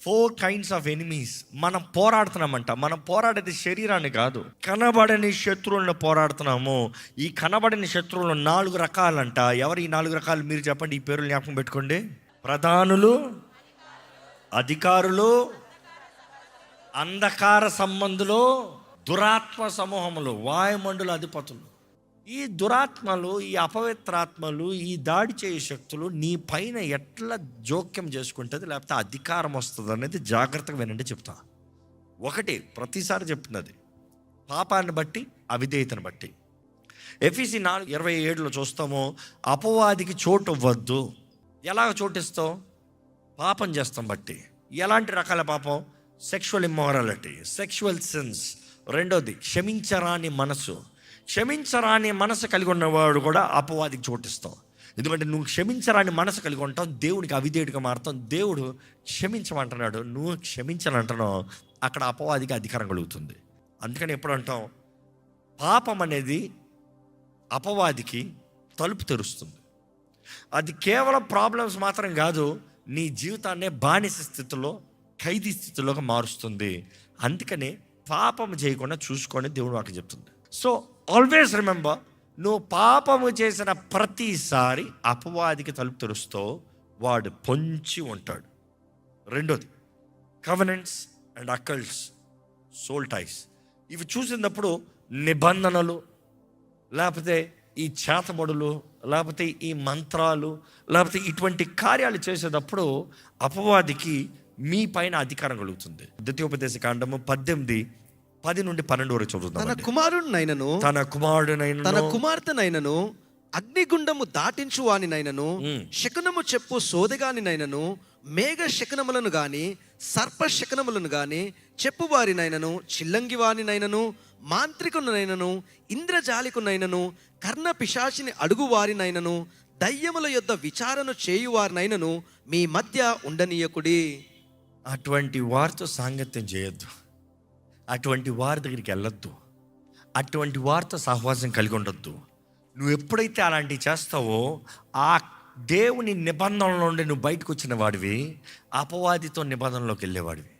4 kinds of enemies మనం పోరాడుతున్నామంట. మనం పోరాడేది శరీరాన్ని కాదు, కనబడని శత్రువులను పోరాడుతున్నాము. ఈ కనబడని శత్రువులు 4 రకాలంట. ఎవరు ఈ 4 రకాలు? మీరు చెప్పండి, ఈ పేర్లు జ్ఞాపకం పెట్టుకోండి. ప్రధానులు, అధికారులు, అంధకార సంబంధులు, దురాత్మ సమూహములు, వాయుమండల అధిపతులు. ఈ దురాత్మలు, ఈ అపవిత్రాత్మలు, ఈ దాడి చేయ శక్తులు నీ పైన ఎట్లా జోక్యం చేసుకుంటుంది, లేకపోతే అధికారం వస్తుంది అనేది జాగ్రత్తగా వినండి చెప్తా. ఒకటి, ప్రతిసారి చెప్తున్నది పాపాన్ని బట్టి, అవిధేయతను బట్టి. ఎఫెసీ 4:27 చూస్తాము, అపవాదికి చోటు ఇవ్వద్దు. ఎలాగ చోటిస్తావు? పాపం చేస్తాం బట్టి. ఎలాంటి రకాల పాపం? Sexual immorality, sexual since. రెండోది, క్షమించరాని మనసు. క్షమించరాని మనసు కలిగి ఉన్నవాడు కూడా అపవాదికి చోటిస్తావు. ఎందుకంటే నువ్వు క్షమించరాని మనసు కలిగి ఉంటావు, దేవుడికి అవిధేయుడిగా మారుతావు. దేవుడు క్షమించమంటున్నాడు, నువ్వు క్షమించాలంటున్నావు, అక్కడ అపవాదికి అధికారం కలుగుతుంది. అందుకని ఎప్పుడు అంటాం, పాపం అనేది అపవాదికి తలుపు తెరుస్తుంది. అది కేవలం ప్రాబ్లమ్స్ మాత్రం కాదు, నీ జీవితాన్నే బానిస స్థితిలో, ఖైదీ స్థితిలోకి మారుస్తుంది. అందుకనే పాపం చేయకుండా చూసుకొని దేవుడు వాకి చెప్తుంది. సో ఆల్వేస్ రిమెంబర్, నువ్వు పాపము చేసిన ప్రతిసారి అపవాదికి తలుపు తెరుస్తూ వాడు పొంచి ఉంటాడు. రెండోది, కవెనెంట్స్ అండ్ అకల్ట్స్, సోల్ టైస్. ఇవి చూసినప్పుడు నిబంధనలు, లేకపోతే ఈ చేతబడులు, లేకపోతే ఈ మంత్రాలు, లేకపోతే ఇటువంటి కార్యాలు చేసేటప్పుడు అపవాదికి మీ పైన అధికారం కలుగుతుంది. ద్వితీయోపదేశ కాండము 18:10-12 వరకు చదువుతాం. తన కుమారుడినైనను, తన కుమార్తెనైనను, అగ్నిగుండము దాటించు వానినైనను, శకునము చెప్పు సోదగానినైనను, మేఘ శకునములను గాని, సర్ప శకునములను గాని చెప్పువారినైనను, చిల్లంగి వారినైనను, మాంత్రికునైనను, ఇంద్రజాలికునైనను, కర్ణ పిశాచిని అడుగు వారినైనను, దయ్యముల యొద్ద విచారణ చేయువారినైనను మీ మధ్య ఉండనీయకుడి. అటువంటి వారితో సాంగత్యం చేయొద్దు, అటువంటి వారి దగ్గరికి వెళ్ళొద్దు, అటువంటి వారితో సహవాసం కలిగి ఉండొద్దు. నువ్వు ఎప్పుడైతే అలాంటివి చేస్తావో ఆ దేవుని నిబంధనల నుండి నువ్వు బయటకు వచ్చిన వాడివి, అపవాదితో నిబంధనలోకి వెళ్ళేవాడివి.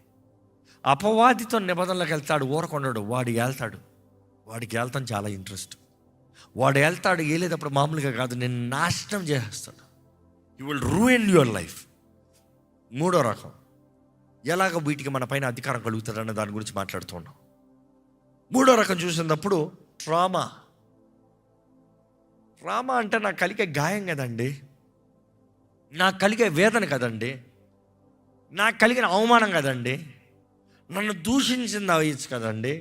అపవాదితో నిబంధనలోకి వెళ్తాడు, ఊరకొండడు, వాడికి వెళ్తాను చాలా ఇంట్రెస్ట్. వాడు వెళ్తాడు, వెళ్ళేటప్పుడు మామూలుగా కాదు, నేను నాశనం చేస్తాడు. You will ruin your life. మూడో రకం, ఎలాగ వీటికి మన పైన అధికారం కలుగుతుందన్న దాని గురించి మాట్లాడుతున్నాం. మూడో రకం చూసినప్పుడు ట్రామా. ట్రామా అంటే నాకు కలిగే గాయం కదండి, నాకు కలిగే వేదన కదండి, నాకు కలిగిన అవమానం కదండి, నన్ను దూషించింది అవ్వచ్చు కదండి,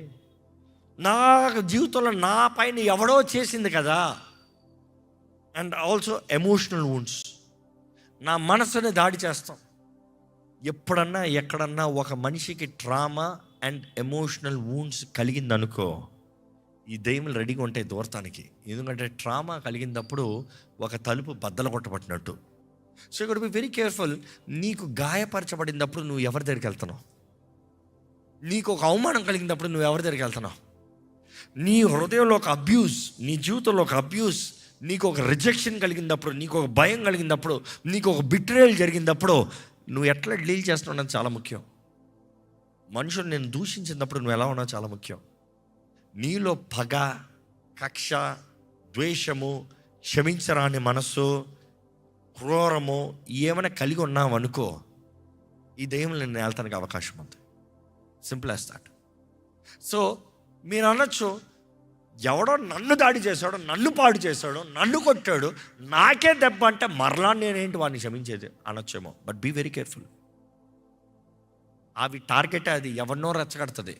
నా జీవితంలో నా పైన ఎవడో చేసింది కదా. అండ్ ఆల్సో ఎమోషనల్ వూండ్స్, నా మనసుని దాడి చేస్తాం. ఎప్పుడన్నా ఎక్కడన్నా ఒక మనిషికి ట్రామా అండ్ ఎమోషనల్ వూండ్స్ కలిగిందనుకో, ఈ దయ్యములు రెడీగా ఉంటాయి దూరతానికి. ఎందుకంటే ట్రామా కలిగినప్పుడు ఒక తలుపు బద్దలు కొట్టబట్టినట్టు. సో ఇక్కడ బి వెరీ కేర్ఫుల్. నీకు గాయపరచబడినప్పుడు నువ్వు ఎవరి దగ్గరికి వెళ్తున్నావు? నీకు ఒక అవమానం కలిగినప్పుడు నువ్వు ఎవరి దగ్గరికి వెళ్తున్నావు? నీ హృదయంలో ఒక అబ్యూస్, నీ జీవితంలో ఒక అబ్యూస్, నీకు ఒక రిజెక్షన్ కలిగినప్పుడు, నీకు ఒక భయం కలిగినప్పుడు, నీకు ఒక బిట్రేయల్ జరిగినప్పుడు నువ్వు ఎట్లా డీల్ చేస్తున్నావు అనేది చాలా ముఖ్యం. మనుషులు నేను దూషించినప్పుడు నువ్వు ఎలా ఉన్నావు చాలా ముఖ్యం. నీలో పగ, కక్ష, ద్వేషము, క్షమించరాని మనస్సు, క్రూరము ఏమైనా కలిగి ఉన్నావు అనుకో, ఈ దయ్యం నేను వెళ్తానికి అవకాశం ఉంది. Simple as that. సో మీరు అనొచ్చు, ఎవడో నన్ను దాడి చేశాడు, నన్ను పాడు చేశాడు, నన్ను కొట్టాడు, నాకే దెబ్బ అంటే మరలా నేనేంటి వాడిని క్షమించేది అనొచ్చేమో. But be very careful. అవి టార్గెట్, అది ఎవరినో రెచ్చగడుతుంది.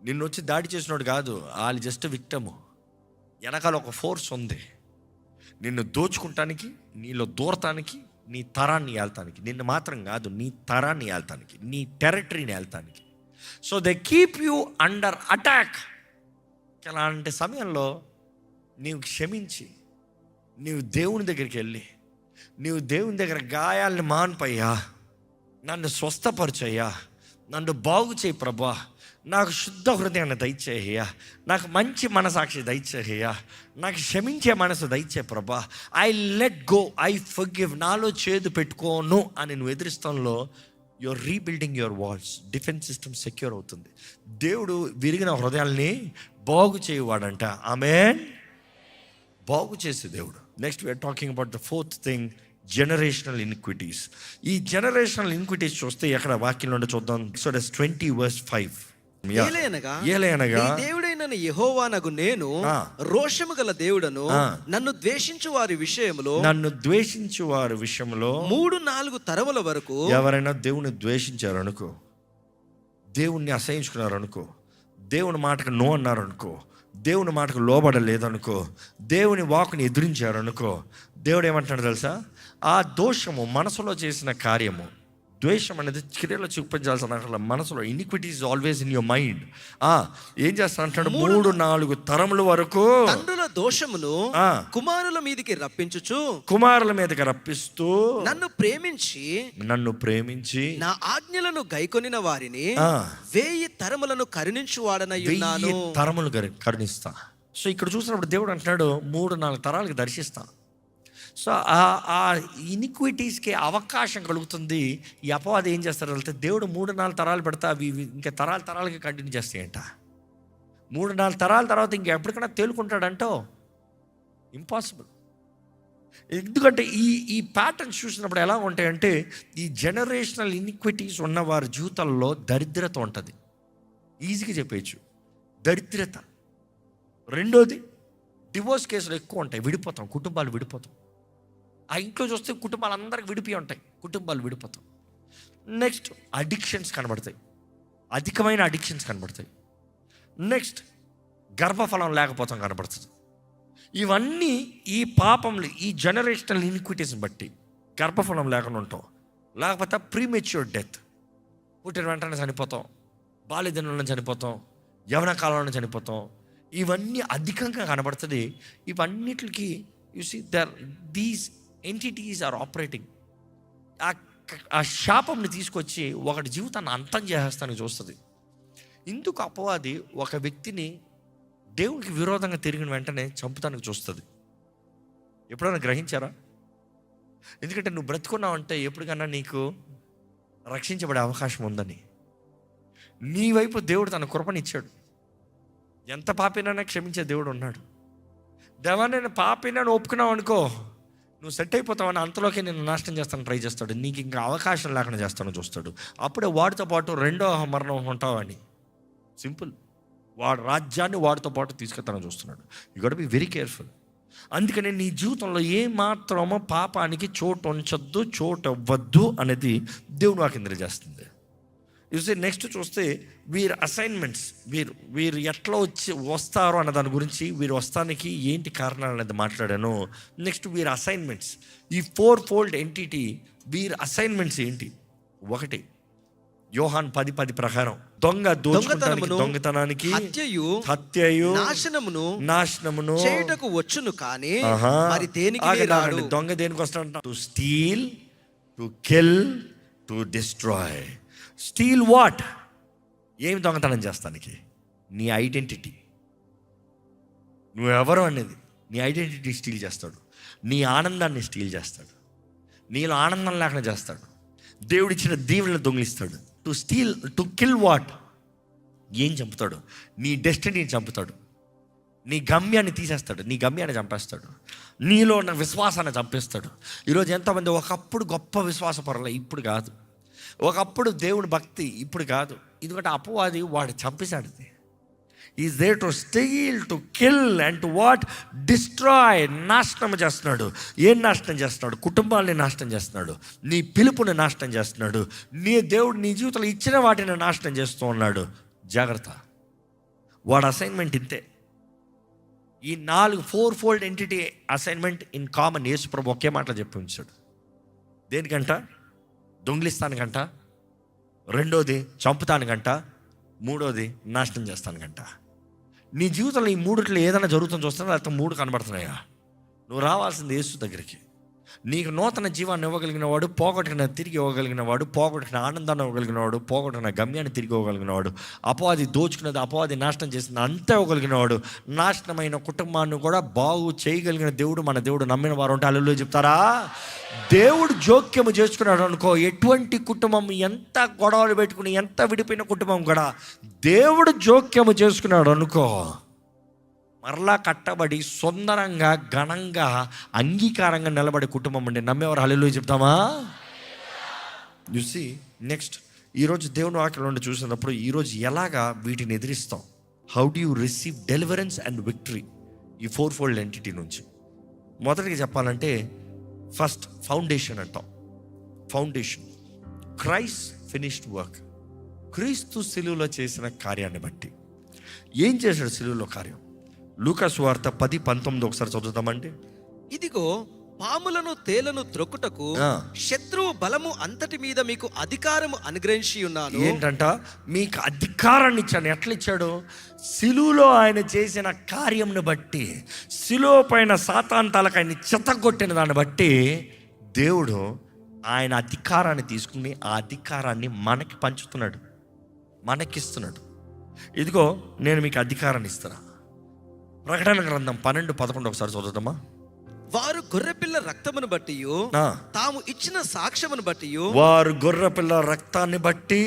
నిన్ను వచ్చి దాడి చేసినోడు కాదు, వాళ్ళు జస్ట్ విక్టము. వెనకాల ఒక ఫోర్స్ ఉంది నిన్ను దోచుకుంటానికి, నీలో దూరటానికి, నీ తరాన్ని ఏళ్తానికి. నిన్ను మాత్రం కాదు, నీ తరాన్ని ఏళ్తానికి, నీ టెరిటరీని ఏళ్తానికి. So they keep you under attack. అలాంటి సమయంలో నీవు క్షమించి, నీవు దేవుని దగ్గరికి వెళ్ళి, నీవు దేవుని దగ్గర గాయాలని మాన్పయ్యా, నన్ను స్వస్థపరచయ్యా, నన్ను బాగు చేయి ప్రభా, నాకు శుద్ధ హృదయాన్ని దయచేయ్యా, నాకు మంచి మనసాక్షి దయచేయ్యా, నాకు క్షమించే మనసు దయచే ప్రభా, I let go, I forgive, నాలో చేదు పెట్టుకోను అని నువ్వు ఎదురిస్తాంలో your rebuilding your walls. Defence system secure అవుతుంది. దేవుడు విరిగిన హృదయాల్ని బాగు చేయవాడంట. ఆమేన్. బాగు చేసే దేవుడు. Next we are talking about the fourth thing, generational inequities. ఈ జనరేషనల్ ఇన్క్విటీస్ చూస్తే ఎక్కడ వాక్యం నుండి చూద్దాం. Exodus 20:5. ఏలయనగా ఏలయనగా నీ దేవుడైన యెహోవానగు నేను రోషము గల దేవుడను, నన్ను ద్వేషించు వారి విషయములో 3-4 తరముల వరకు. ఎవరైనా దేవుని ద్వేషించారు అనుకో, దేవుణ్ణి అసహించుకున్నారు అనుకో, దేవుని మాటకు నో అన్నారు అనుకో, దేవుని మాటకు లోబడలేదనుకో, దేవుని వాకుని ఎదిరించారు అనుకో, దేవుడు ఏమంటాడు తెలుసా? ఆ దోషము మనసులో చేసిన కార్యము, ద్వేషం అనేది క్రియలో చూపించాల్సిన మనసులో, iniquity is always in your mind. ఏం చేస్తా అంటాడు? 3-4 తరముల వరకు తండ్రుల దోషమును కుమారుల మీదకి రప్పిస్తూ నన్ను ప్రేమించి నా ఆజ్ఞలను గైకొనిన వారిని 1000 తరములను కరుణించు వాడనై ఉన్నాను. 1000 తరములు కరుణిస్తా. సో ఇక్కడ చూసినప్పుడు దేవుడు అంటున్నాడు 3-4 తరాలకి దర్శిస్తా. సో ఆ ఇనిక్విటీస్కి అవకాశం కలుగుతుంది. ఈ అపవాది ఏం చేస్తారు వెళ్తే, దేవుడు 3-4 తరాలు పెడతా, అవి ఇంకా తరాలకి కంటిన్యూ చేస్తాయంట. 3-4 తరాల తర్వాత ఇంకా ఎప్పటికైనా తేలుకుంటాడంటో? ఇంపాసిబుల్. ఎందుకంటే ఈ ప్యాటర్న్స్ చూసినప్పుడు ఎలా ఉంటాయంటే, ఈ జనరేషనల్ ఇనిక్విటీస్ ఉన్న వారి జీవితాల్లో దరిద్రత ఉంటుంది. ఈజీగా చెప్పేయచ్చు, దరిద్రత. రెండోది, డివోర్స్ కేసులు ఎక్కువ ఉంటాయి. విడిపోతాం, కుటుంబాలు విడిపోతాం. ఆ ఇంట్లో చూస్తే కుటుంబాలు అందరికి విడిపోయి ఉంటాయి, కుటుంబాలు విడిపోతాం. నెక్స్ట్, అడిక్షన్స్ కనబడతాయి, అధికమైన అడిక్షన్స్ కనబడతాయి. నెక్స్ట్, గర్భఫలం లేకపోతాం కనబడుతుంది. ఇవన్నీ ఈ పాపంలు, ఈ జనరేషనల్ ఇన్క్విటీస్ని బట్టి గర్భఫలం లేకుండా ఉంటాం. లేకపోతే ప్రీమెచ్యూర్ డెత్, పుట్టిన వెంటనే చనిపోతాం, బాల్యదినంలో చనిపోతాం, యవ్వన కాలంలో చనిపోతాం. ఇవన్నీ అధికంగా కనబడుతుంది. ఇవన్నిటికి you see these entities are operating. ఆ శాపంని తీసుకొచ్చి ఒకటి జీవితాన్ని అంతం చేసేస్తానికి చూస్తుంది. ఇందుకు అపవాది ఒక వ్యక్తిని దేవునికి విరోధంగా తిరిగిన వెంటనే చంపుతానికి చూస్తుంది. ఎప్పుడైనా గ్రహించారా? ఎందుకంటే నువ్వు బ్రతుకున్నావంటే ఎప్పటికన్నా నీకు రక్షించబడే అవకాశం ఉందని. నీ వైపు దేవుడు తన కృపనిచ్చాడు. ఎంత పాపినైనా క్షమించే దేవుడు ఉన్నాడు. దేవా నేను పాపినని ఒప్పుకున్నావు అనుకో, నువ్వు సెట్ అయిపోతావని అంతలోకి నేను నాశనం చేస్తాను ట్రై చేస్తాడు. నీకు ఇంకా అవకాశం లేకుండా చేస్తాను చూస్తాడు. అప్పుడే వాడితో పాటు రెండో మరణం ఉంటావని. సింపుల్. వాడు రాజ్యాన్ని వాడితో పాటు తీసుకెళ్తానని చూస్తున్నాడు. You got be very careful. అందుకని నీ జీవితంలో ఏ మాత్రమో పాపానికి చోటు ఉంచొద్దు, చోటు ఇవ్వద్దు అనేది దేవుడు వాక్యం తెలియజేస్తుంది. చూస్తే నెక్స్ట్ చూస్తే వీరి అసైన్మెంట్స్, వీరు ఎట్లా వస్తారో అన్న దాని గురించి, వీరు వస్తానికి ఏంటి కారణాలు అనేది మాట్లాడాను. నెక్స్ట్ వీరి అసైన్మెంట్స్, ఈ 4-fold ఎంటిటీ, వీరి అసైన్మెంట్స్ ఏంటి? 1, యోహాన్ 10:10 ప్రకారం దొంగతనానికి, హత్యయు, నాశనమును చేయుటకు వచ్చును కానీ మరి దేనికి రాడు. దొంగ దేనికి వస్తాడంట? To steal, to kill, to destroy. Steal what? ఏమి దొంగతనం చేస్తానికి? నీ ఐడెంటిటీ, నువ్వెవరు అనేది నీ ఐడెంటిటీ స్టీల్ చేస్తాడు. నీ ఆనందాన్ని స్టీల్ చేస్తాడు. నీలో ఆనందం లేకుండా చేస్తాడు. దేవుడిచ్చిన దీవెనలను దొంగిలిస్తాడు. To steal, to kill what? ఏం చంపుతాడు? నీ డెస్టినీని చంపుతాడు. నీ గమ్యాన్ని తీసేస్తాడు. నీ గమ్యాన్ని చంపేస్తాడు. నీలో ఉన్న విశ్వాసాన్ని చంపేస్తాడు. ఈరోజు ఎంతోమంది ఒకప్పుడు గొప్ప విశ్వాస పరులే, ఇప్పుడు కాదు. ఒకప్పుడు దేవుని భక్తి, ఇప్పుడు కాదు. ఎందుకంటే అపవాది వాడు చంపేశాడు. Is there to steal, to kill and to what? Destroy. నాశనం చేస్తున్నాడు. ఏం నాశనం చేస్తున్నాడు? కుటుంబాన్ని నాశనం చేస్తున్నాడు. నీ పిలుపుని నాశనం చేస్తున్నాడు. నీ దేవుడు నీ జీవితంలో ఇచ్చిన వాటిని నాశనం చేస్తూ ఉన్నాడు. జాగ్రత్త. వాడు అసైన్మెంట్ ఇంతే. ఈ 4-4-fold entity assignment in common Yesu ప్రభు ఒకే మాటలు చెప్పి ఉంచాడు. దేనికంట? దొంగిలిస్తానికంట. రెండోది చంపుతానికంట. మూడోది నాశనం చేస్తానికంట. నీ జీవితంలో ఈ 3 ఏదైనా జరుగుతుందో చూస్తున్నా, లేకపోతే 3 కనబడుతున్నాయా? నువ్వు రావాల్సింది యేసు దగ్గరికి. నీకు నూతన జీవాన్ని ఇవ్వగలిగిన వాడు, పోగొట్టిన తిరిగి ఇవ్వగలిగిన వాడు, పోగొట్టిన ఆనందాన్ని ఇవ్వగలిగిన వాడు, పోగొట్టిన గమ్యాన్ని తిరిగి ఇవ్వగలిగిన వాడు, అపవాది దోచుకున్నది, అపవాది నాశనం చేసింది అంతా ఇవ్వగలిగిన వాడు, నాశనమైన కుటుంబాన్ని కూడా బాగు చేయగలిగిన దేవుడు మన దేవుడు. నమ్మిన వారు ఉంటే హల్లెలూయా చెప్తారా? దేవుడు జోక్యము చేసుకున్నాడు అనుకో, ఎటువంటి కుటుంబం ఎంత గొడవలు పెట్టుకుని ఎంత విడిపోయిన కుటుంబం కూడా దేవుడు జోక్యము చేసుకున్నాడు అనుకో, మరలా కట్టబడి సుందరంగా ఘనంగా అంగీకారంగా నిలబడే కుటుంబం అండి. నమ్మేవారు హల్లెలూయా చెప్తామా? చూసి నెక్స్ట్ ఈరోజు దేవుని వాక్యం నుండి చూసినప్పుడు ఈరోజు ఎలాగా వీటిని ఎదిరిస్తాం? How do you receive deliverance and victory ఈ 4-fold ఎంటిటీ నుంచి? మొదటిగా చెప్పాలంటే ఫస్ట్ ఫౌండేషన్ అంటాం. Foundation, Christ finished work. Kristu సిలువలో చేసిన కార్యాన్ని బట్టి ఏం చేశాడు సిలువలో కార్యం? లూకా సువార్త 10:19 ఒకసారి చదువుతామండి. ఇదిగో పాములను తేలను త్రొక్కుటకు శత్రువు బలము అంతటి మీద మీకు అధికారము అనుగ్రహించి ఉన్నాను. ఏంటంట? మీకు అధికారాన్ని ఇచ్చాను. ఎట్లా ఇచ్చాడు? సిలువలో ఆయన చేసిన కార్యంను బట్టి, సిలువ పైన సాతాను తలకాయని చెత్తగొట్టిన దాన్ని బట్టి దేవుడు ఆయన అధికారాన్ని తీసుకుని ఆ అధికారాన్ని మనకి పంచుతున్నాడు, మనకిస్తున్నాడు. ఇదిగో నేను మీకు అధికారాన్ని ఇస్తున్నా. ప్రకటన గ్రంథం 12:11 ఒకసారి చదువుతామా? వారు గొర్రెపిల్ల రక్తమును బట్టి తాము ఇచ్చిన సాక్ష్యమును బట్టి, వారు గొర్రెపిల్ల రక్తాన్ని బట్టి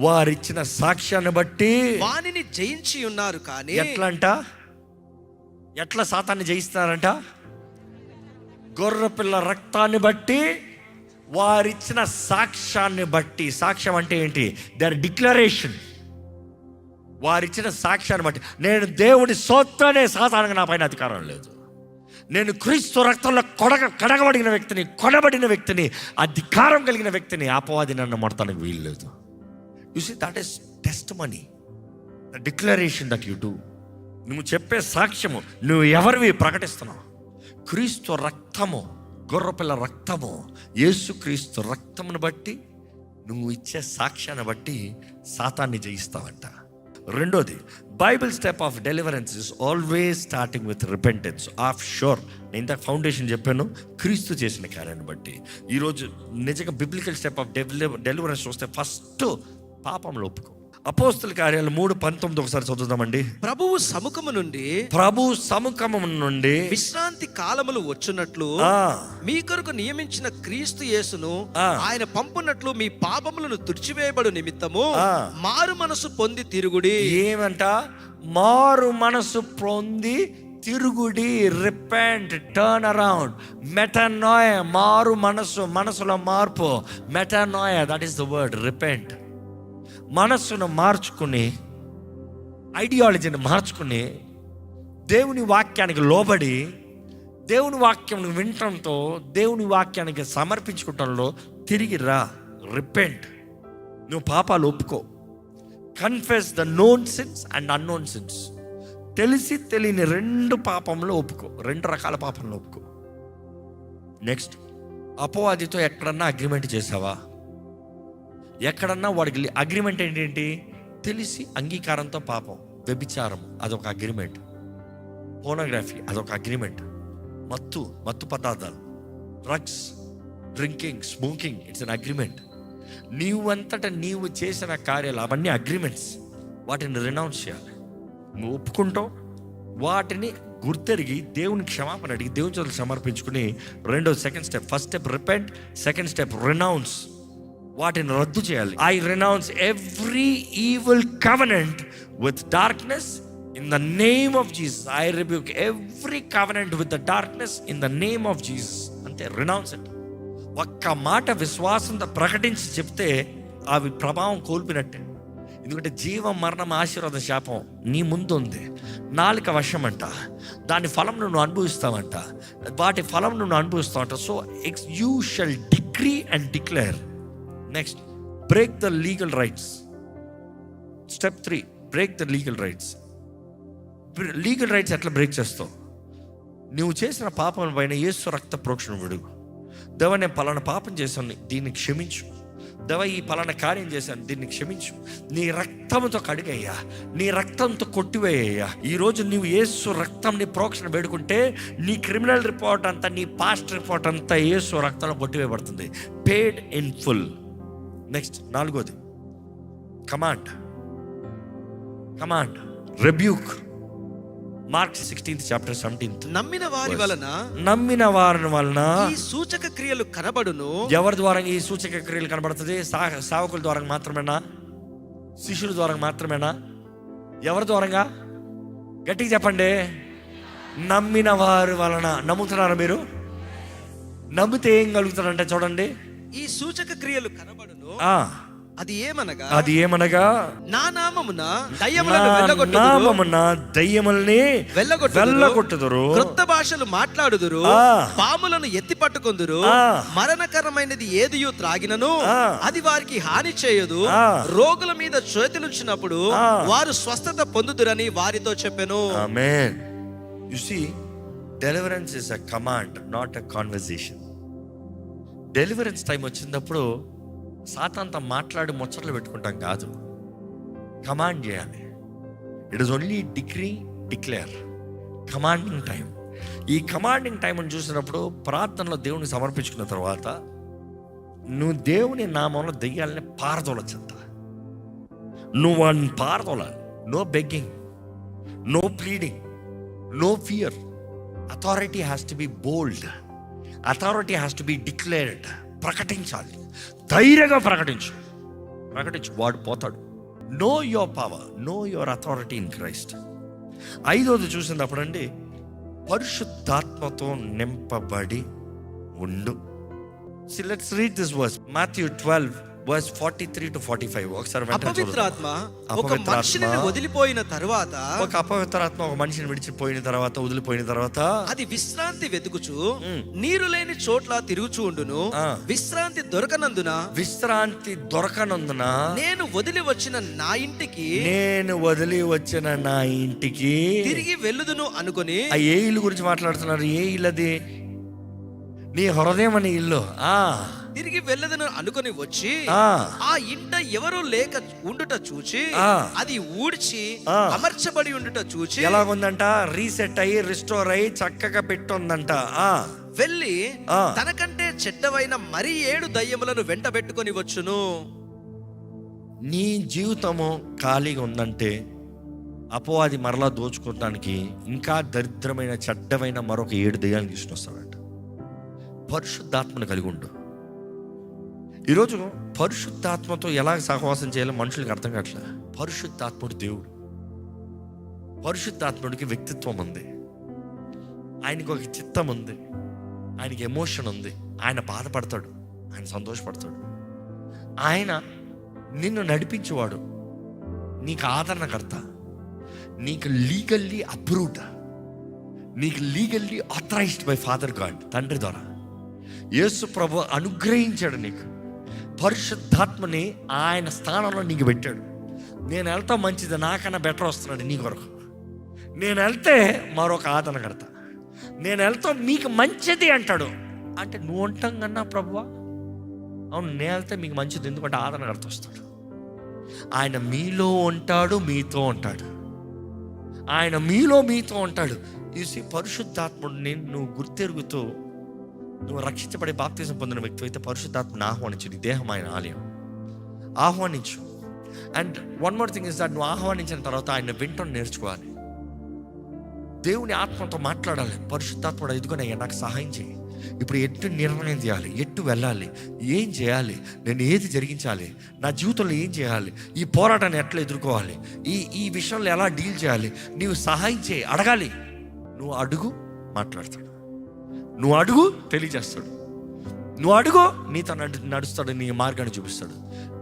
వారిచ్చిన సాక్ష్యాన్ని బట్టి వానిని జయించి ఉన్నారు. కానీ ఎట్లా సాతాన్ని జయిస్తారంట? గొర్రెపిల్ల రక్తాన్ని బట్టి వారిచ్చిన సాక్ష్యాన్ని బట్టి. సాక్ష్యం అంటే ఏంటి? There declaration. వారిచ్చిన సాక్ష్యాన్ని బట్టి, నేను దేవుడి సొత్తనే, సాతానికి నా పైన అధికారం లేదు, నేను క్రీస్తు రక్తంలో కడగబడిన వ్యక్తిని, కొనబడిన వ్యక్తిని, అధికారం కలిగిన వ్యక్తిని, అపవాది నన్ను మొడతానికి వీలు లేదు. You see, that is testimony, the declaration that you do. నువ్వు చెప్పే సాక్ష్యము, నువ్వు ఎవరివి ప్రకటిస్తున్నావు. క్రీస్తు రక్తము, గొర్రెపిల్ల రక్తము, యేసుక్రీస్తు రక్తమును బట్టి నువ్వు ఇచ్చే సాక్ష్యాన్ని బట్టి సాతాన్ని జయిస్తావంట. రెండోది, Bible step of deliverance is always starting with repentance of షోర్. నేను ఇంత ఫౌండేషన్ చెప్పాను, క్రీస్తు చేసిన కార్యాన్ని బట్టి. ఈరోజు నిజంగా బిబ్లికల్ స్టెప్ ఆఫ్ డెలివరెన్స్ చూస్తే ఫస్ట్ పాపంలో ఒప్పుకో. అపోస్తల కార్యాలు 3:19 ఒకసారి చదువుదామండి. ప్రభువు సముఖము నుండి విశ్రాంతి కాలములు వచ్చున్నట్లు మీ కొరకు నియమించిన క్రీస్తు యేసును ఆయన పంపునట్లు మీ పాపములను తుడిచివేయబడు నిమిత్తము మారు మనసు పొంది తిరుగుడి. ఏమంట? మారు మనసు పొంది తిరుగుడి. Repent, turn around. మెటనాయ, మారు మనసు, మనసులో మార్పు. Metanoia, that is the word, repent. మనస్సును మార్చుకుని, ఐడియాలజీని మార్చుకుని, దేవుని వాక్యానికి లోబడి, దేవుని వాక్యం వినటంతో, దేవుని వాక్యానికి సమర్పించుకోవటంలో తిరిగి రా. రిపెంట్. నువ్వు పాపాలు ఒప్పుకో. Confess the known since and unknown since. తెలిసి తెలియని 2 పాపంలో ఒప్పుకో, 2 రకాల పాపంలో ఒప్పుకో. నెక్స్ట్, అపవాదితో ఎక్కడన్నా అగ్రిమెంట్ చేసావా? ఎక్కడన్నా వాడికి అగ్రిమెంట్ ఏంటి? తెలిసి అంగీకారంతో పాపం. వ్యభిచారం అదొక అగ్రిమెంట్. పోనోగ్రఫీ అదొక అగ్రిమెంట్. మత్తు పదార్థాలు, drugs, drinking, smoking, it's an agreement. నీవంతటా నీవు చేసిన కార్యాలు అవన్నీ అగ్రిమెంట్స్. వాటిని రినౌన్స్ చేయాలి. నువ్వు ఒప్పుకుంటావు, వాటిని గుర్తెరిగి దేవుని క్షమాపణ అడిగి దేవుని చేతులకు సమర్పించుకుని, second step. First step repent, second step renounce. వాటిని రద్దు చేయాలి. I renounce every evil covenant with darkness in the name of Jesus. I rebuke every covenant with the darkness in the name of Jesus. అంతే, renounce అంటే. ఒక్క మాట విశ్వాసంతో ప్రకటించి చెప్తే అవి ప్రభావం కోల్పోయినట్టే. ఎందుకంటే జీవం, మరణం, ఆశీర్వాద, శాపం నీ ముందు ఉంది. నాలుక వశం అంట, దాని ఫలం నువ్వు అనుభవిస్తావంట, వాటి ఫలం నువ్వు అనుభవిస్తావంట. So you shall decree and declare. Next, break the legal rights. Step 3, break the legal rights. Legal rights ఎట్లా బ్రేక్ చేస్తావు? నువ్వు చేసిన పాపం పైన యేసు రక్త ప్రోక్షణ విడుగు. దేవా, నేను పలానా పాపం చేశాను, దీన్ని క్షమించు. దేవా ఈ పలానా కార్యం చేశాను, దీన్ని క్షమించు, నీ రక్తంతో కడిగయ్యా, నీ రక్తంతో కొట్టివేయ్యా. ఈరోజు నువ్వు యేసు రక్తంని ప్రోక్షణ వేడుకుంటే నీ క్రిమినల్ రిపోర్ట్ అంతా, నీ పాస్ట్ రిపోర్ట్ అంతా యేసు రక్తంలో కొట్టివేయబడుతుంది. Paid in full. నెక్స్ట్ 4వ command, rebuke. Mark 16th chapter 17th. నమ్మిన వారి వలన ఈ సూచక క్రియలు కనబడును. ఎవరి ద్వారా ఈ సూచక క్రియలు కనబడుతుంది? సేవకుల ద్వారా మాత్రమేనా? శిష్యుల ద్వారా మాత్రమేనా? ఎవరి ద్వారంగా? గట్టిగా చెప్పండి. నమ్మిన వారి వలన. నమ్ముతున్నారా మీరు? నమ్మితే ఏం కలుగుతారంటే చూడండి, ఈ సూచక క్రియలు కనబడును. అది ఏమనగా నా నామమున దయ్యములని వెళ్ళగొట్టుదురు, క్రొత్త భాషలు మాట్లాడుదురు, పాములను ఎత్తి పట్టుకొందురు, మరణకరమైనది ఏదియు త్రాగినను అది వారికి హాని చేయదు, రోగుల మీద చేతులుంచినప్పుడు వారు స్వస్థత పొందుదురని వారితో చెప్పెను. ఆమేన్. You see, deliverance is a command, not a conversation. Deliverance time వచ్చినప్పుడు సాతాన్తో మాట్లాడి ముచ్చట్లు పెట్టుకుంటాం కాదు, కమాండ్ చేయాలి. It is only declare commanding time. ఈ కమాండింగ్ టైం అని చూసినప్పుడు ప్రార్థనలో దేవుని సమర్పించుకున్న తర్వాత నువ్వు దేవుని నామంలో దెయ్యాలని పారదోలచ్చంత. నువ్వు వాడిని పారదోలాలి. No begging, no pleading, no fear. Authority has to be bold, authority has to be declared. ప్రకటించాలి, ధైర్యంగా ప్రకటించు. వాడు పోతాడు. Know your power, know your authority in Christ. 5వది చూసినప్పుడు అండి, పరిశుద్ధాత్మతో నింపబడి ఉండు. See, let's read this verse. Matthew 12 verse 43 to 45. ఒకసారి అపవిత్రాత్మ ఒక మనిషిని వదిలిపోయిన తర్వాత, ఒక అపవిత్రాత్మ ఒక మనిషిని విడిచిపోయిన తర్వాత, వదిలిపోయిన తర్వాత, అది విశ్రాంతి వెతుకుచు నీరు లేని చోట్ల తిరుగుచూ ఉండును. విశ్రాంతి దొరకనందున నేను వదిలి వచ్చిన నా ఇంటికి తిరిగి వెళ్ళుదును అనుకొని. ఏ ఇల్లు గురించి మాట్లాడుతున్నారు? ఏ ఇల్లు అది? నీ హృదయం అనే ఇల్లు. తిరిగి వెళ్ళదను అనుకొని వచ్చి ఆ ఇంట ఎవరు లేక ఉండుట చూచి, అది ఊడ్చి అమర్చబడి ఉండుట చూచి, ఎలా ఉందంట? రీసెట్ అయ్యి రిస్టోర్ అయ్యి చక్కగా పెట్టుందంట. వెళ్ళి తనకంటే చెడ్డవైన మరి 7 దయ్యములను వెంట పెట్టుకొని వచ్చును. నీ జీవితము ఖాళీగా ఉందంటే అపవాది మరలా దోచుకోవడానికి ఇంకా దరిద్రమైన చెడ్డమైన మరొక 7 దయ్యాలను తీసుకుని వస్తాడంట. పరిశుద్ధాత్మను కలిగి ఉండు. ఈరోజు పరిశుద్ధాత్మతో ఎలా సహవాసం చేయాలో మనుషులకు అర్థం కావట్లేదు. పరిశుద్ధాత్ముడు దేవుడు. పరిశుద్ధాత్ముడికి వ్యక్తిత్వం ఉంది, ఆయనకు ఒక చిత్తం ఉంది, ఆయనకి ఎమోషన్ ఉంది. ఆయన బాధపడతాడు, ఆయన సంతోషపడతాడు. ఆయన నిన్ను నడిపించేవాడు, నీకు ఆదరణకర్త, నీకు లీగల్లీ అప్రూవ్డ్, నీకు legally authorised by Father God, తండ్రి ద్వారా. యేసు ప్రభు అనుగ్రహించాడు నీకు పరిశుద్ధాత్మని, ఆయన స్థానంలో నీకు పెట్టాడు. నేను వెళ్తా మంచిది, నాకన్నా బెటర్ వస్తున్నాడు నీ కొరకు. నేను వెళ్తే మరొక ఆదరణ కడతా, నేను వెళ్తా మీకు మంచిది అంటాడు. అంటే నువ్వు ఉంటాం కన్నా ప్రభువా, అవును నేను వెళ్తే మీకు మంచిది, ఎందుకంటే ఆదరణ కడత వస్తాడు. ఆయన మీలో ఉంటాడు, మీతో ఉంటాడు. ఆయన మీతో ఉంటాడు. ఈ పరిశుద్ధాత్ముడిని నువ్వు గుర్తెరుగుతూ నువ్వు రక్షించబడి బాప్తిజం పొందిన వ్యక్తి అయితే పరిశుద్ధాత్మను ఆహ్వానించు. నీ దేహం ఆయన ఆలయం, ఆహ్వానించు. And one more thing is that నువ్వు ఆహ్వానించిన తర్వాత ఆయన వింటం నేర్చుకోవాలి. దేవుని ఆత్మతో మాట్లాడాలి. పరిశుద్ధాత్ముడు ఎదుగునయ్యా నాకు సహాయం చేయి, ఇప్పుడు ఎట్టు నిర్ణయం చేయాలి, ఎట్టు వెళ్ళాలి, ఏం చేయాలి, నేను ఏది జరిగించాలి, నా జీవితంలో ఏం చేయాలి, ఈ పోరాటాన్ని ఎట్లా ఎదుర్కోవాలి, ఈ విషయంలో ఎలా డీల్ చేయాలి, నీవు సహాయం చేయి. అడగాలి. నువ్వు అడుగు, మాట్లాడతాడు. నువ్వు అడుగు, తెలియజేస్తాడు. నువ్వు అడుగు, నీతో నడుస్తాడు, నీ మార్గాన్ని చూపిస్తాడు.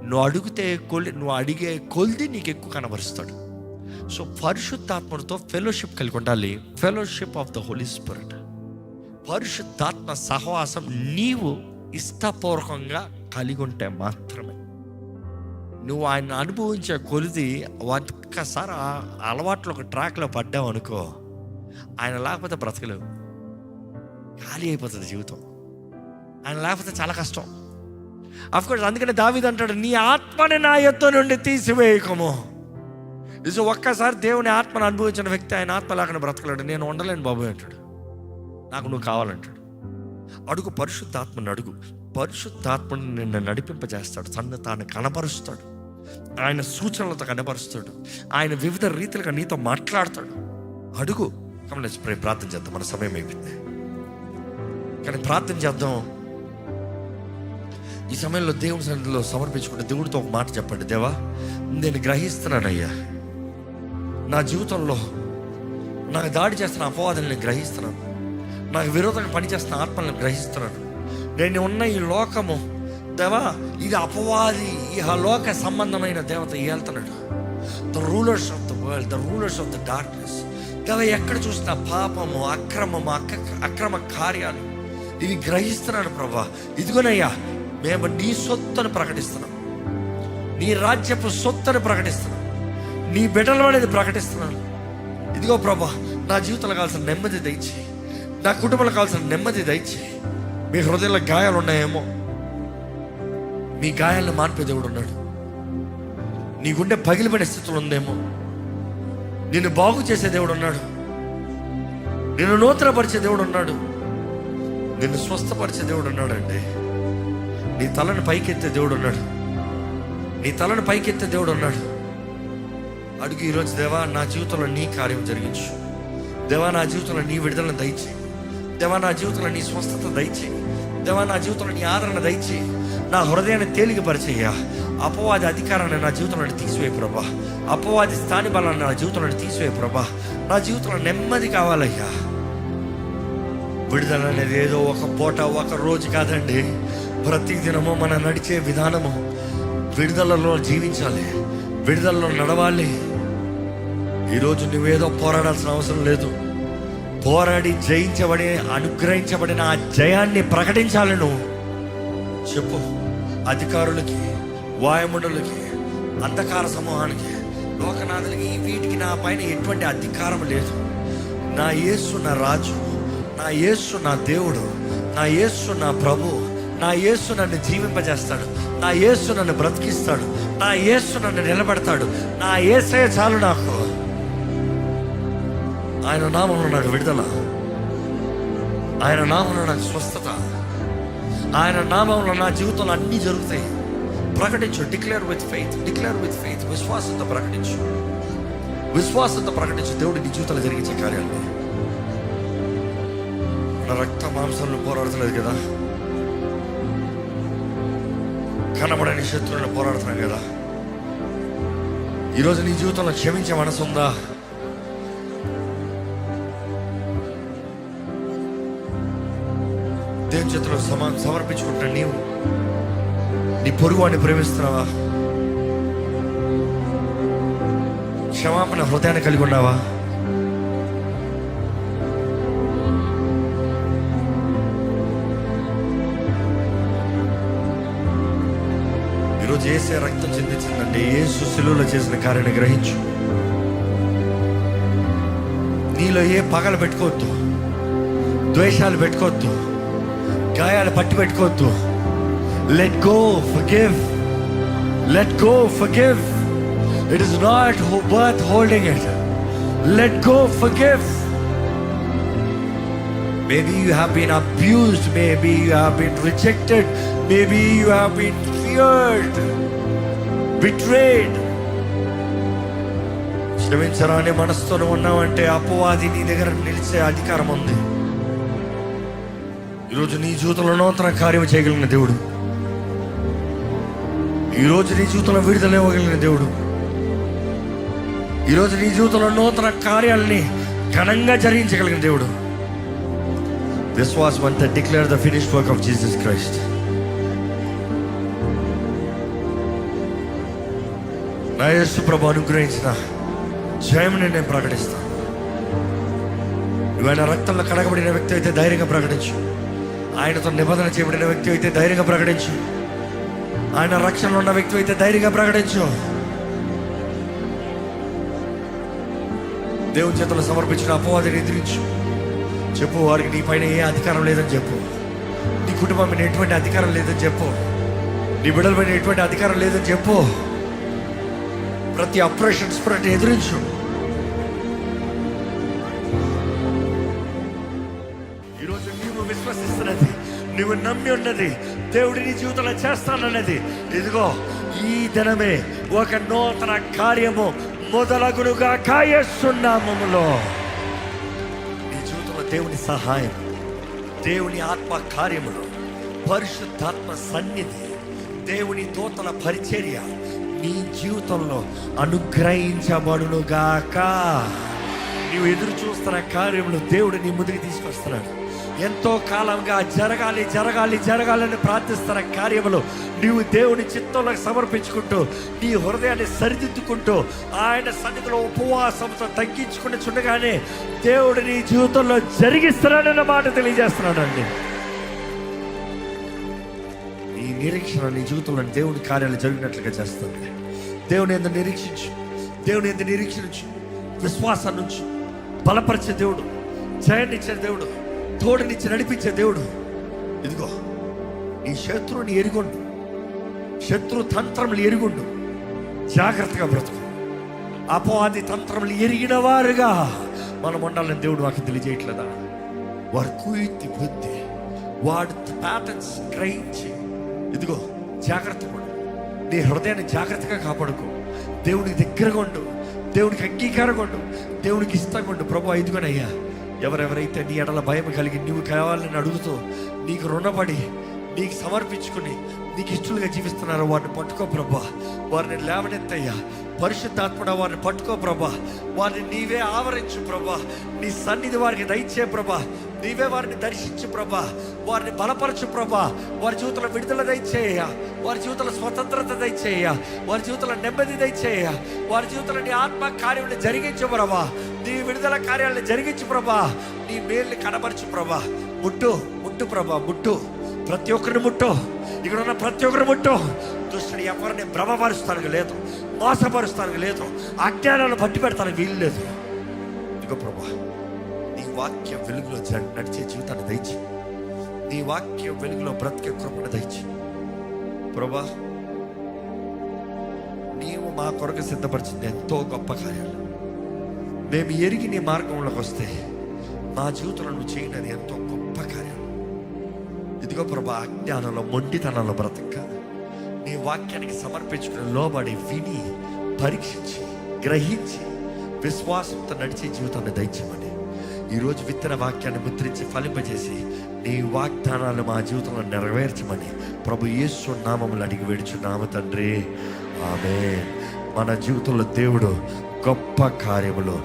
నువ్వు అడిగే కొలిది నీకు ఎక్కువ కనబరుస్తాడు. సో పరిశుద్ధాత్మతో ఫెలోషిప్ కలిగి ఉండాలి. Fellowship of the Holy Spirit. పరిశుద్ధాత్మ సహవాసం నీవు ఇష్టపూర్వకంగా కలిగి ఉంటే మాత్రమే. నువ్వు ఆయన అనుభవించే కొలిది ఒక్కసారి అలవాట్లో ఒక ట్రాక్లో పడ్డావు అనుకో, ఆయన లేకపోతే బ్రతకలేవు, ఖాళీ అయిపోతుంది జీవితం. ఆయన లేకపోతే చాలా కష్టం. అఫ్కోర్స్ అందుకనే దావీదు అంటాడు, నీ ఆత్మని నా యొద్ద నుండి తీసివేయకము. ఇది ఒక్కసారి దేవుని ఆత్మను అనుభవించిన వ్యక్తి ఆయన ఆత్మ లేకుండా బ్రతకలేడు. నేను ఉండలేను బాబు అంటాడు, నాకు నువ్వు కావాలంటాడు. అడుగు, పరిశుద్ధాత్మని అడుగు. పరిశుద్ధాత్మని నిన్ను నడిపింపజేస్తాడు, తను తాను కనపరుస్తాడు, ఆయన సూచనలతో కనపరుస్తాడు, ఆయన వివిధ రీతిలుగా నీతో మాట్లాడతాడు. అడుగు. కమలేసి ప్రార్థన చేద్దాం, మన సమయం అయిపోయింది కానీ ప్రార్థన చేద్దాం. ఈ సమయంలో దేవుని సన్నిధిలో సమర్పించుకుంటే దేవుడితో ఒక మాట చెప్పండి, దేవా నేను గ్రహిస్తున్నానయ్యా, నా జీవితంలో నాకు దాడి చేస్తున్న అపవాదాన్ని నేను గ్రహిస్తున్నాను, నాకు విరోధంగా పనిచేస్తున్న ఆత్మలను గ్రహిస్తున్నాను. నేను ఉన్న ఈ లోకము దేవా, ఇది అపవాది, ఈ లోక సంబంధమైన దేవత ఏళ్తున్నాడు. The rulers of the world, the rulers of the darkness. దేవా ఎక్కడ చూసినా పాపము, అక్రమము, అక్రమ కార్యాలు ఇవి గ్రహిస్తున్నాను ప్రభా. ఇదిగోనయ్యా, మేము నీ సొత్తును ప్రకటిస్తున్నాం, నీ రాజ్యపు సొత్తును ప్రకటిస్తున్నాం, నీ బిడ్డలు అనేది ప్రకటిస్తున్నాను. ఇదిగో ప్రభా, నా జీవితంలో కావాల్సిన నెమ్మది దయచేయి, నా కుటుంబంలో కావాల్సిన నెమ్మది దయచేయి. మీ హృదయంలో గాయాలు ఉన్నాయేమో, మీ గాయాలను మాన్పే దేవుడు ఉన్నాడు. నీ గుండె పగిలిపడే స్థితిలో ఉందేమో, నిన్ను బాగు చేసే దేవుడు ఉన్నాడు, నిన్ను నూతనపరిచే దేవుడు ఉన్నాడు, నిన్ను స్వస్థపరిచే దేవుడు ఉన్నాడండి. నీ తలను పైకెత్తే దేవుడు ఉన్నాడు, నీ తలను పైకెత్తే దేవుడు ఉన్నాడు. అడుగు ఈరోజు, దేవా నా జీవితంలో నీ కార్యం జరిగించు, దేవా నా జీవితంలో నీ విడుదలను దయచేయి, దేవా నా జీవితంలో నీ స్వస్థత దయచేయి, దేవా నా జీవితంలో నీ ఆదరణ దయచేయి, నా హృదయాన్ని తేలికపరిచేయ్యా. అపవాది అధికారాన్ని నా జీవితంలో తీసివేయ ప్రభా, అపవాది స్థాని బలాన్ని నా జీవితంలో తీసివేయ ప్రభా. నా జీవితంలో నెమ్మది కావాలయ్యా. విడుదల అనేది ఏదో ఒక పూట ఒక రోజు కాదండి, ప్రతి దినము మన నడిచే విధానము విడుదలలో జీవించాలి, విడుదలలో నడవాలి. ఈరోజు నువ్వేదో పోరాడాల్సిన అవసరం లేదు, పోరాడి జయించబడి అనుగ్రహించబడిన ఆ జయాన్ని ప్రకటించాలి. నువ్వు చెప్పు అధికారులకి, వాయుమండలకి, అంధకార సమూహానికి, లోకనాథులకి, వీటికి నా పైన ఎటువంటి అధికారం లేదు. నా యేసు నా రాజు, నా యేసు నా దేవుడు, నా యేసు నా ప్రభు, నా యేసు నన్ను జీవింపజేస్తాడు, నా యేసు నన్ను బ్రతికిస్తాడు, నా యేసు నన్ను నిలబెడతాడు. నా యేసే చాలు నాకు. ఆయన నామంలో నాకు విడుదల, ఆయన నామంలో నాకు స్వస్థత, ఆయన నామంలో నా జీవితంలో అన్నీ జరుగుతాయి. ప్రకటించు. Declare with faith, declare with faith. విశ్వాసంతో ప్రకటించు, విశ్వాసంతో ప్రకటించు. దేవుడు నీ జీవితంలో జరిగించే కార్యాలని. మన రక్త మాంసంలో పోరాడుతున్నది కదా, కనబడని శత్రువులను పోరాడుతున్నాం కదా. ఈరోజు నీ జీవితంలో క్షమించే మనసు ఉందా? దేవుని చేతిలో సమర్పించుకుంటా. నీవు నీ పొరుగువాడిని ప్రేమిస్తున్నావా? క్షమాపణ హృదయాన్ని కలిగి ఉన్నావా? ఈరోజు యేసే రక్తం చెందించిందంటే యేసు శిలువలో చేసిన కార్యాన్ని గ్రహించు. నీలో ఏ పగలు పెట్టుకోవద్దు, ద్వేషాలు పెట్టుకోవద్దు, గాయాలు పట్టి పెట్టుకోవద్దు. Let go, forgive. Let go, forgive. It is not worth holding it. Let go, forgive. Maybe you have been abused, maybe you have been rejected, maybe you have been feared, betrayed. క్షమించరాని మనసుతో ఉన్నావంటే అపవాది నీ దగ్గర నిలిచే అధికారం ఉంది. ఈరోజు నీ జీవితంలో నూతన కార్యం చేయగలిగిన దేవుడు, ఈరోజు నీ జీవితంలో విడుదల ఇవ్వగలిగిన దేవుడు, ఈరోజు నీ జీవితంలో నూతన కార్యాలని ఘనంగా జరిగించగలిగిన దేవుడు. విశ్వాసం అంతా declare the finished work of Jesus Christ. నా యేసు ప్రభు అనుగ్రహించిన జయముని నేను ప్రకటిస్తాను. నువ్వైనా రక్తంలో కడగబడిన వ్యక్తి అయితే ధైర్యంగా ప్రకటించు. ఆయనతో నిబంధన చేయబడిన వ్యక్తి అయితే ధైర్యంగా ప్రకటించు. ఆయన రక్షణలో ఉన్న వ్యక్తి అయితే ధైర్యంగా ప్రకటించు. దేవుని చేతుల్లో సమర్పించిన అపవాదిని ఎదిరించు. చెప్పు, వారికి నీ పైన ఏ అధికారం లేదని చెప్పు, నీ కుటుంబం మీద ఎటువంటి అధికారం లేదని చెప్పు. నీ బిడ్డల పైన ఎటువంటి అధికారం లేదని చెప్పు. ప్రతి ఆపరేషన్ స్పిరిట్ ఎదిరించు. ఈరోజు నీవు విశ్వసిస్తున్నది, నువ్వు నమ్మి ఉన్నది, దేవుడి నీ జీవితంలో చేస్తానన్నది, ఇదిగో ఈ దినమే ఒక నూతన కార్యము మొదలగునుగా యేసునామములో. నీ జీవితంలో దేవుని సహాయం, దేవుని ఆత్మ కార్యములు, పరిశుద్ధాత్మ సన్నిధి, దేవుని దూతల పరిచర్య నీ జీవితంలో అనుగ్రహించబడునుగాక. నీవు ఎదురు చూస్తున్న కార్యములు దేవుడు నీ ముందుకు తీసుకొస్తున్నాడు. ఎంతో కాలంగా జరగాలి జరగాలి జరగాలని ప్రార్థిస్తున్న కార్యములు నీవు దేవుని చిత్తంలోకి సమర్పించుకుంటూ, నీ హృదయాన్ని సరిదిద్దుకుంటూ, ఆయన సన్నిధిలో ఉపవాసంతో తగ్గించుకుని చుండగానే దేవుడు నీ జీవితంలో జరిగిస్తున్నాడన్న మాట తెలియజేస్తున్నాడండి. ఈ నిరీక్షణ నీ జీవితంలో దేవుడి కార్యాలు జరిగినట్లుగా చేస్తుంది. దేవుని ఎంత నిరీక్షించు, దేవుని ఎంత నిరీక్షించు, విశ్వాసాన్ని నుంచి బలపరిచే దేవుడు, జయాన్నిచ్చే దేవుడు, తోడునిచ్చి నడిపించే దేవుడు. ఇదిగో నీ శత్రువుని ఎరిగొండు, శత్రు తంత్రములు ఎరిగొండు, జాగ్రత్తగా బ్రతుకు. అపవాది తంత్రములు ఎరిగిన వారుగా మనం ఉండాలని దేవుడు వాకి తెలియజేయట్లేదా? వారి కుయుక్తి బుద్ధి, వాడి ప్యాటర్న్స్ గ్రహించి ఇదిగో జాగ్రత్త పడు. నీ హృదయాన్ని జాగ్రత్తగా కాపాడుకో. దేవునికి దగ్గరగా ఉండు, దేవునికి అంగీకారంగా ఉండు, దేవునికి ఇష్టంగా ఉండు. ప్రభు ఇదిగోనయ్యా, ఎవరెవరైతే నీ ఎడల భయం కలిగి నువ్వు కావాలని అడుగుతూ నీకు రుణపడి నీకు సమర్పించుకుని నీకు ఇష్టలుగా జీవిస్తున్నారో వారిని పట్టుకో ప్రభా. వారిని లేవనెత్తయ్యా, పరిశుద్ధాత్మడ వారిని పట్టుకో ప్రభా. వారిని నీవే ఆవరించు ప్రభా. నీ సన్నిధి వారికి దయచే ప్రభా. నీవే వారిని దర్శించు ప్రభా. వారిని బలపరచు ప్రభా. వారి జీవితంలో విడుదల దయచేయ, వారి జీవితంలో స్వతంత్రత దయచేయ, వారి జీవితంలో నెమ్మది దయచేయ, వారి జీవితంలో నీ ఆత్మ కార్యాలను జరిగించు ప్రభా. నీ విడుదల కార్యాలను జరిగించు ప్రభా. నీ మేల్ని కనబరచు ప్రభా. ముట్టు ముట్టు ప్రభా, ముట్టు. ప్రతి ఒక్కరిని ముట్టు. ఇక్కడ ఉన్న ప్రతి ఒక్కరిని ముట్టు. దుష్టుడు ఎవరిని భ్రమపరుస్తానికి లేదు, మోసపరుస్తానికి లేదు, అజ్ఞానాలను పట్టి పెడతానికి వీలు లేదు. ఇదిగో ప్రభా, నీ వాక్య వెలుగులో నడిచే జీవితాన్ని దయచి, నీ వాక్య వెలుగులో బ్రతికే కృపను దయచి ప్రభా. నీవు మా కొరకు సిద్ధపరిచింది ఎంతో గొప్ప కార్యాలు. మేము ఎరిగి నీ మార్గంలోకి వస్తే మా జీవితంలో నువ్వు చేయనది ఎంతో గొప్ప కార్యాలు. ఇదిగో ప్రభా, అజ్ఞానంలో మొండితనంలో బ్రతక నీ వాక్యానికి సమర్పించుకుని లోబడి విని పరీక్షించి గ్రహించి విశ్వాసంతో నడిచే జీవితాన్ని దయచేయమని ఈరోజు విత్తన వాక్యాన్ని ముద్రించి ఫలింపజేసి నీ వాగ్దానాలు మా జీవితంలో నెరవేర్చమని ప్రభు యేసు నామములు అడిగి వేడుచున్నాము తండ్రి, ఆమేన్. మన జీవితంలో దేవుడు గొప్ప కార్యములు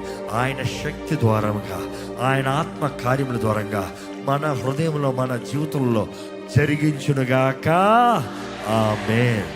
ఆయన శక్తి ద్వారంగా, ఆయన ఆత్మ కార్యముల ద్వారంగా మన హృదయంలో మన జీవితంలో జరిగించునుగాక. ఆమేన్.